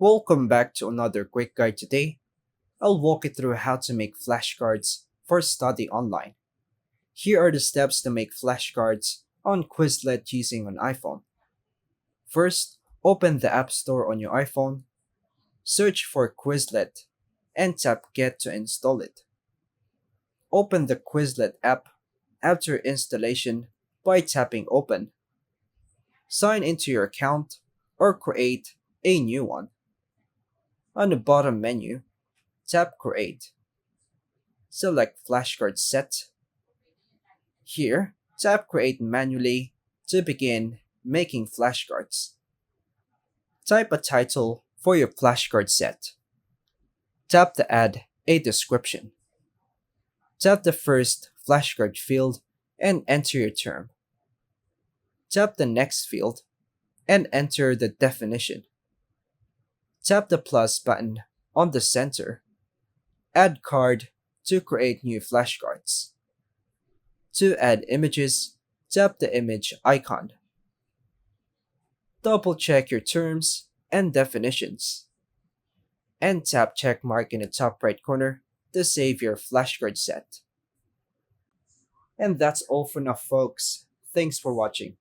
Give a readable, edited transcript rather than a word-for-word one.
Welcome back to another quick guide today. I'll walk you through how to make flashcards for study online. Here are the steps to make flashcards on Quizlet using an iPhone. First, open the App Store on your iPhone, search for Quizlet, and tap Get to install it. Open the Quizlet app after installation by tapping Open. Sign into your account or create a new one. On the bottom menu, tap Create. Select Flashcard Set. Here, tap Create manually to begin making flashcards. Type a title for your flashcard set. Tap to add a description. Tap the first flashcard field and enter your term. Tap the next field and enter the definition. Tap the plus button on the center. Add card to create new flashcards. To add images, tap the image icon. Double check your terms and definitions. And tap checkmark in the top right corner to save your flashcard set. And that's all for now, folks. Thanks for watching.